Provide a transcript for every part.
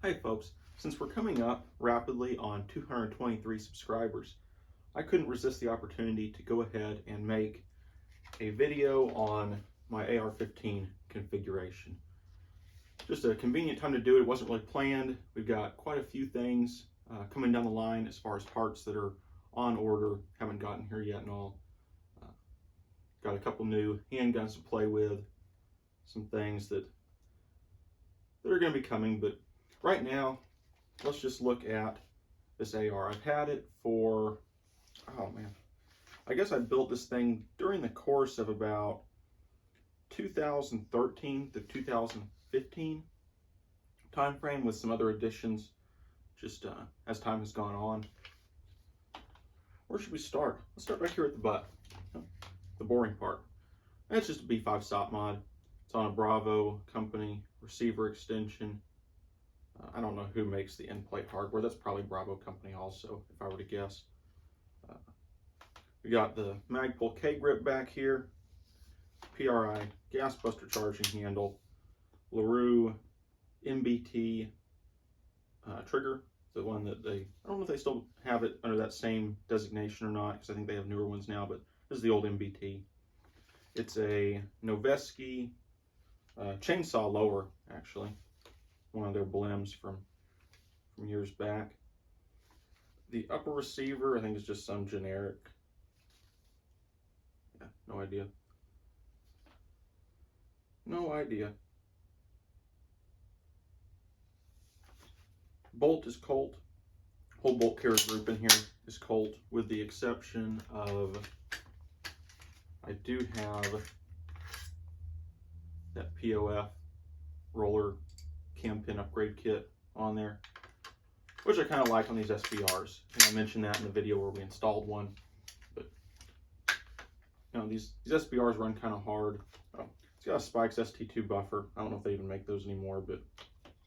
Hi folks, since we're coming up rapidly on 223 subscribers, I couldn't resist the opportunity to go ahead and make a video on my AR15 configuration. Just a convenient time to do it. It wasn't really planned. We've got quite a few things coming down the line as far as parts that are on order, haven't gotten here yet and all. Got a couple new handguns to play with, some things that are going to be coming, but right now, let's just look at this AR. I've had it for, oh man, I guess I built this thing during the course of about 2013 to 2015 time frame with some other additions just as time has gone on. Where should we start? Let's start right here at the butt, the boring part. And it's just a B5 SOPMOD. It's on a Bravo company receiver extension. I don't know who makes the end plate hardware. That's probably Bravo company also, if I were to guess. We got the MagPul K Grip back here, PRI Gasbuster charging handle, LaRue MBT Trigger, the one that I don't know if they still have it under that same designation or not, because I think they have newer ones now, but this is the old MBT. It's a Noveske chainsaw lower, actually. One of their blims from years back. The upper receiver, I think, is just some generic. Yeah, no idea. No idea. Bolt is Colt. Whole bolt carrier group in here is Colt, with the exception of I do have that POF roller cam pin upgrade kit on there, which I kind of like on these SBRs. And I mentioned that in the video where we installed one. But you know, these SBRs run kind of hard. Oh, it's got a Spikes ST2 buffer. I don't know if they even make those anymore, but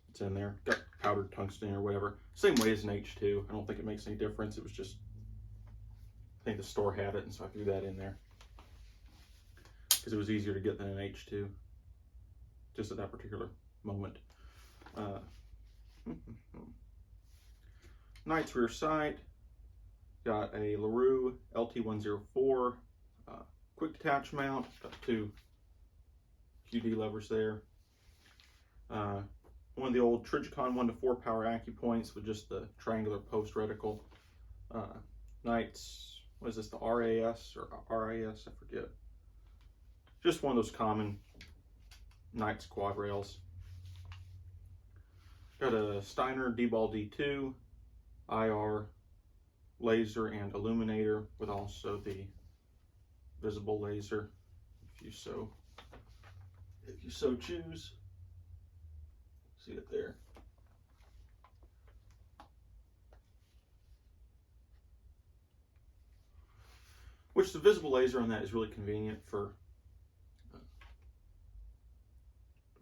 it's in there. Got powdered tungsten or whatever. Same way as an H2. I don't think it makes any difference. It was just, I think the store had it, and so I threw that in there because it was easier to get than an H2 just at that particular moment. KAC Rear Sight, got a LaRue LT104 quick detach mount, got two QD levers there. One of the old Trijicon 1 to 4 power AccuPoints with just the triangular post reticle. KAC's, what is this, the RAS or RIS, I forget. Just one of those common KAC's quad rails. Got a Steiner DBAL D2 IR laser and illuminator with also the visible laser if you so choose. See it there. Which the visible laser on that is really convenient for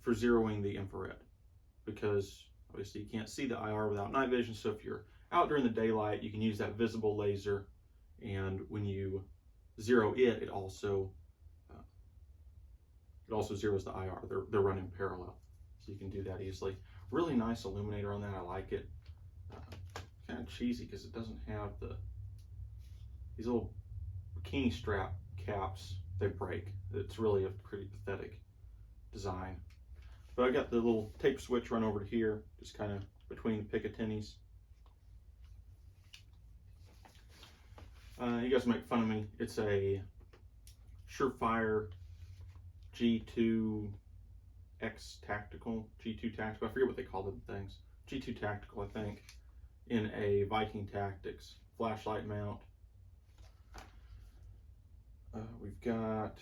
zeroing the infrared, because obviously you can't see the IR without night vision. So if you're out during the daylight, you can use that visible laser, and when you zero it, it also zeroes the IR. They're running parallel, so you can do that easily. Really nice illuminator on that. I like it. Kind of cheesy because it doesn't have these little bikini strap caps. They break. It's really a pretty pathetic design. But I got the little tape switch run over to here, just kind of between the Picatinnies. You guys make fun of me. It's a SureFire G2 X Tactical, G2 Tactical, I forget what they call them things. G2 Tactical, I think, in a Viking Tactics flashlight mount. We've got,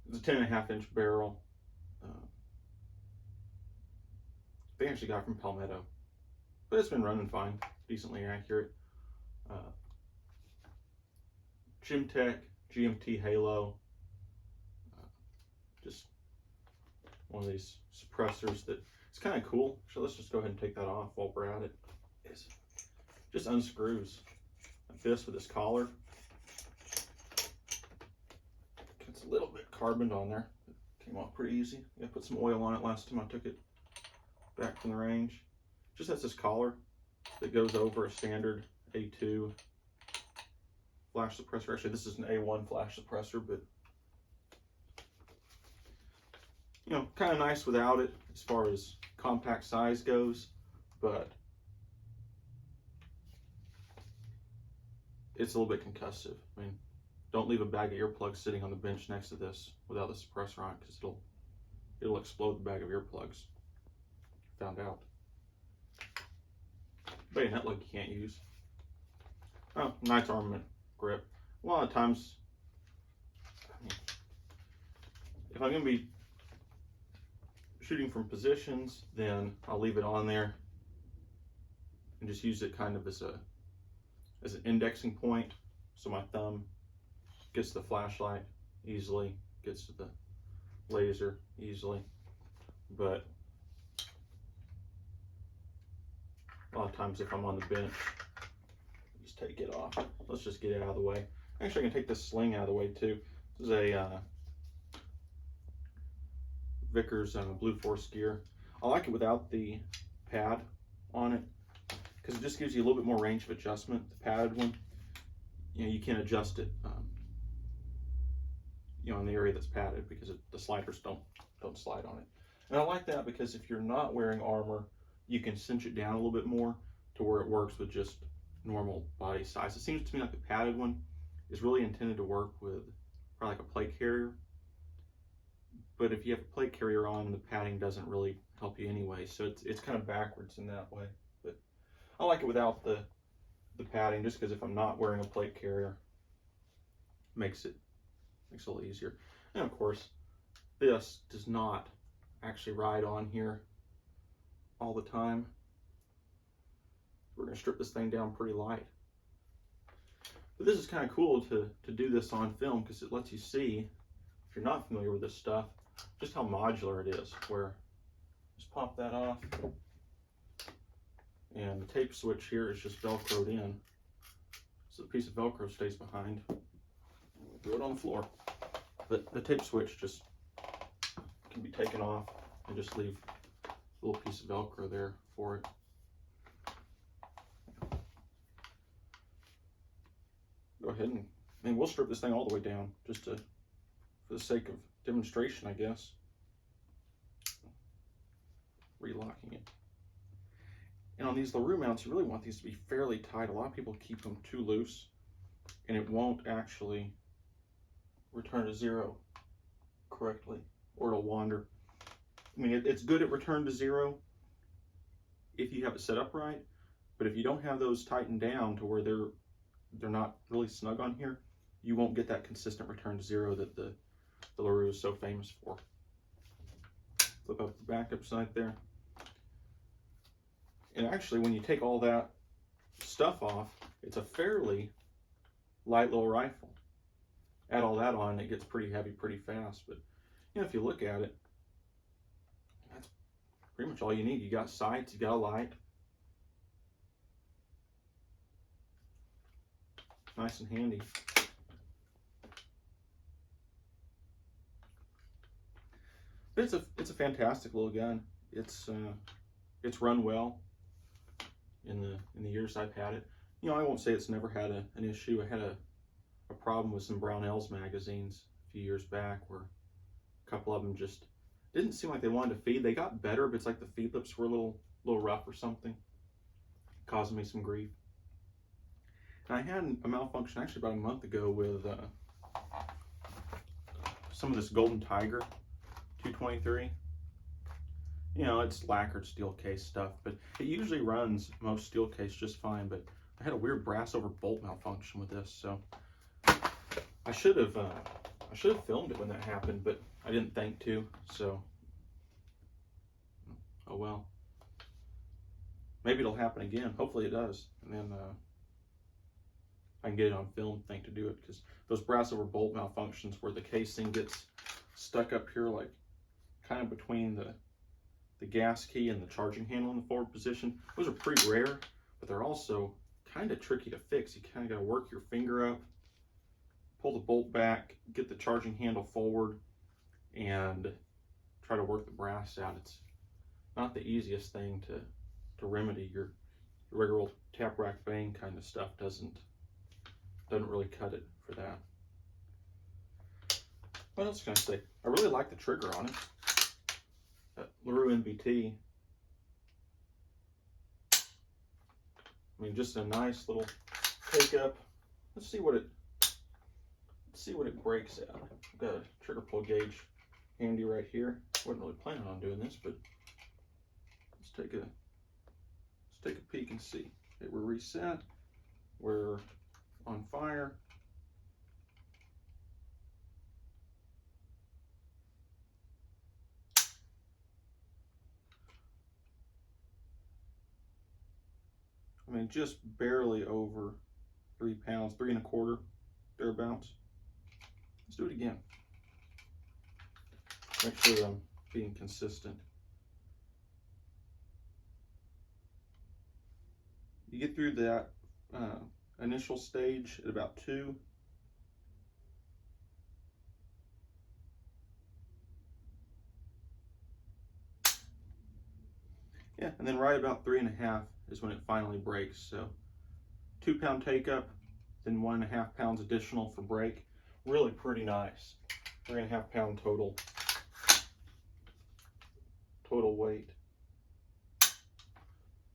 it's a 10.5-inch barrel. They actually got it from Palmetto, but it's been running fine, decently accurate. GemTech, GMT-HALO, just one of these suppressors that it's kind of cool. So let's just go ahead and take that off while we're at it. It just unscrews like this with this collar. It's a little bit carboned on there. It came off pretty easy. I put some oil on it last time I took it back from the range. just has this collar that goes over a standard A2 flash suppressor. Actually, this is an A1 flash suppressor, but you know, kind of nice without it as far as compact size goes, but it's a little bit concussive. I mean, don't leave a bag of earplugs sitting on the bench next to this without the suppressor on, because it'll explode the bag of earplugs. Found out. Bayonet lug you can't use. Oh, nice armament grip. A lot of times, I mean, if I'm going to be shooting from positions, then I'll leave it on there and just use it kind of as an indexing point, so my thumb gets to the flashlight easily, gets to the laser easily. But a lot of times if I'm on the bench, I just take it off. Let's just get it out of the way. Actually, I can take this sling out of the way too. This is a Vicker's Blue Force gear. I like it without the pad on it, because it just gives you a little bit more range of adjustment. The padded one, you know, you can adjust it, you know, in the area that's padded, because the sliders don't slide on it. And I like that because if you're not wearing armor, you can cinch it down a little bit more to where it works with just normal body size. It seems to me like the padded one is really intended to work with probably like a plate carrier. But if you have a plate carrier on, the padding doesn't really help you anyway. So it's kind of backwards in that way. But I like it without the padding, just because if I'm not wearing a plate carrier, makes it a little easier. And of course, this does not actually ride on here all the time. We're going to strip this thing down pretty light. But this is kind of cool to do this on film, because it lets you see, if you're not familiar with this stuff, just how modular it is. Where just pop that off, and the tape switch here is just velcroed in, so the piece of velcro stays behind. Do it on the floor. But the tape switch just can be taken off and just leave a little piece of velcro there for it. Go ahead and we'll strip this thing all the way down, just for the sake of demonstration, I guess. Relocking it. And on these LaRue mounts, you really want these to be fairly tight. A lot of people keep them too loose, and it won't actually return to zero correctly, or it'll wander. I mean, it's good at return to zero if you have it set up right, but if you don't have those tightened down to where they're not really snug on here, you won't get that consistent return to zero that the LaRue is so famous for. Flip up the backup side there. And actually, when you take all that stuff off, it's a fairly light little rifle. Add all that on, it gets pretty heavy pretty fast. But you know, if you look at it, that's pretty much all you need. You got sights, you got a light. Nice and handy. But it's a fantastic little gun. It's run well in the years I've had it. You know, I won't say it's never had an issue. I had a problem with some Brownells magazines a few years back, where a couple of them just didn't seem like they wanted to feed. They got better, but it's like the feed lips were a little rough or something, causing me some grief. And I had a malfunction actually about a month ago with some of this Golden Tiger 223. You know, it's lacquered steel case stuff, but it usually runs most steel case just fine. But I had a weird brass over bolt malfunction with this, so I should have filmed it when that happened, but I didn't think to. So, oh well. Maybe it'll happen again. Hopefully it does, and then I can get it on film. Think to do it, because those brass over bolt malfunctions where the casing gets stuck up here, like kind of between the gas key and the charging handle in the forward position, those are pretty rare, but they're also kind of tricky to fix. You kind of got to work your finger up, pull the bolt back, get the charging handle forward, and try to work the brass out. It's not the easiest thing remedy your regular old tap rack bang kind of stuff. Doesn't really cut it for that. What else can I say? I really like the trigger on it. LaRue MBT. I mean, just a nice little take up. Let's see what it breaks at. I've got a trigger pull gauge handy right here. Wasn't really planning on doing this, but let's take a peek and see. Okay, we're reset. We're on fire. I mean, just barely over 3 pounds, 3 1/4, thereabouts. Let's do it again. Make sure I'm being consistent. You get through that initial stage at about 2. Yeah, and then right about 3 1/2 is when it finally breaks. So 2 pound take up, then 1 1/2 pounds additional for break. Really pretty nice. 3 1/2 pound total weight.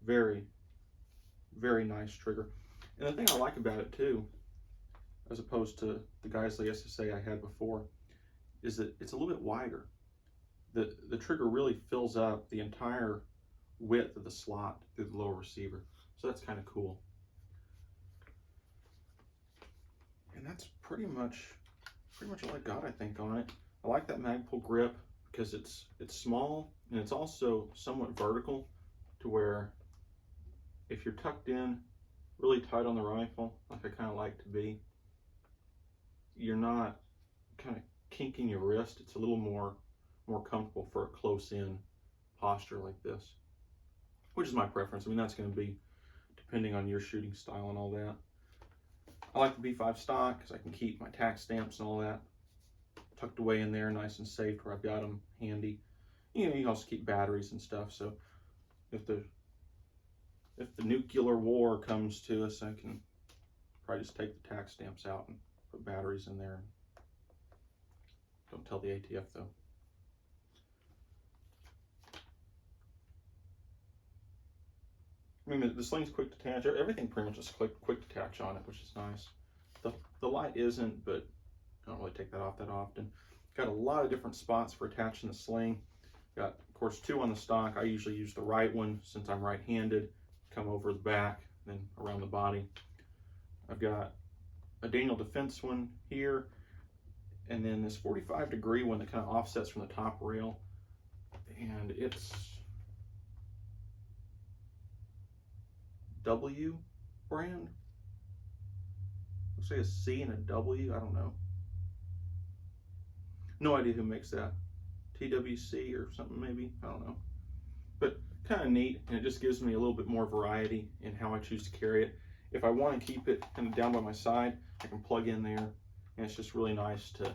Very, very nice trigger. And the thing I like about it too, as opposed to the Geissele SSA I had before, is that it's a little bit wider. The trigger really fills up the entire width of the slot through the lower receiver. So that's kind of cool. And that's pretty much all I got, I think, on it. I like that MagPul grip because it's small and it's also somewhat vertical, to where if you're tucked in really tight on the rifle, like I kind of like to be, you're not kind of kinking your wrist. It's a little more comfortable for a close-in posture like this, which is my preference. I mean, that's going to be depending on your shooting style and all that. I like the B5 stock because I can keep my tax stamps and all that tucked away in there, nice and safe, where I've got them handy. You know, you can also keep batteries and stuff. So if the nuclear war comes to us, I can probably just take the tax stamps out and put batteries in there. Don't tell the ATF though. I mean, the Sling's quick detach. Everything pretty much is quick detach on it, which is nice. The light isn't, but I don't really take that off that often. Got a lot of different spots for attaching the Sling. Got, of course, 2 on the stock. I usually use the right one since I'm right-handed. Come over the back, then around the body. I've got a Daniel Defense one here, and then this 45-degree one that kind of offsets from the top rail. And it's W brand. Looks like a C and a W. I don't know. No idea who makes that. TWC or something maybe. I don't know. But kind of neat, and it just gives me a little bit more variety in how I choose to carry it. If I want to keep it kind of down by my side, I can plug in there, and it's just really nice to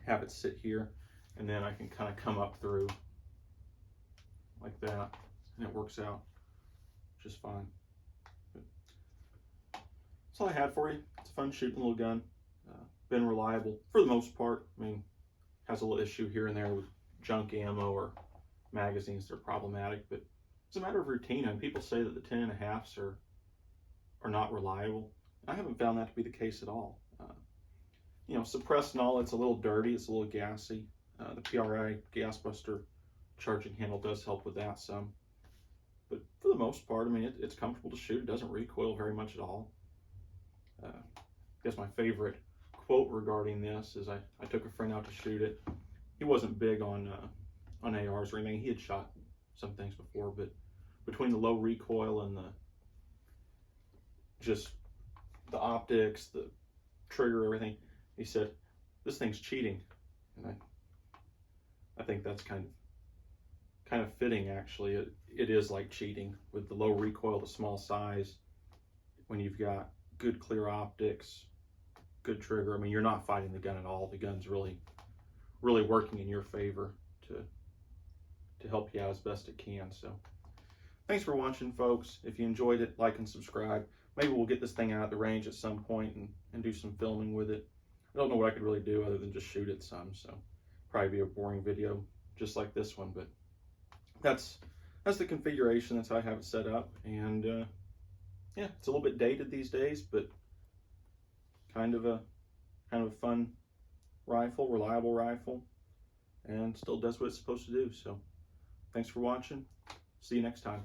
have it sit here, and then I can kind of come up through like that, and it works out just fine. But that's all I had for you. It's a fun shooting little gun. Been reliable for the most part. I mean, has a little issue here and there with junk ammo or magazines that are problematic, but it's a matter of routine. I mean, people say that the 10 1/2s are not reliable. I haven't found that to be the case at all. You know, suppressed and all, it's a little dirty, it's a little gassy. The PRI Gasbuster charging handle does help with that some. But for the most part, I mean, it's comfortable to shoot. It doesn't recoil very much at all. I guess my favorite quote regarding this is I took a friend out to shoot it. He wasn't big on ARs or anything. He had shot some things before, but between the low recoil and just the optics, the trigger, everything, he said, this thing's cheating. And I think that's kind of fitting, actually. It is like cheating with the low recoil, the small size. When you've got good clear optics, good trigger, I mean, you're not fighting the gun at all. The gun's really working in your favor to help you out as best it can. So thanks for watching, folks. If you enjoyed it, like and subscribe. Maybe we'll get this thing out at the range at some point and do some filming with it. I don't know what I could really do other than just shoot it some, so probably be a boring video just like this one, but that's the configuration. That's how I have it set up, and yeah, it's a little bit dated these days, but kind of a fun rifle, reliable rifle, and still does what it's supposed to do. So thanks for watching. See you next time.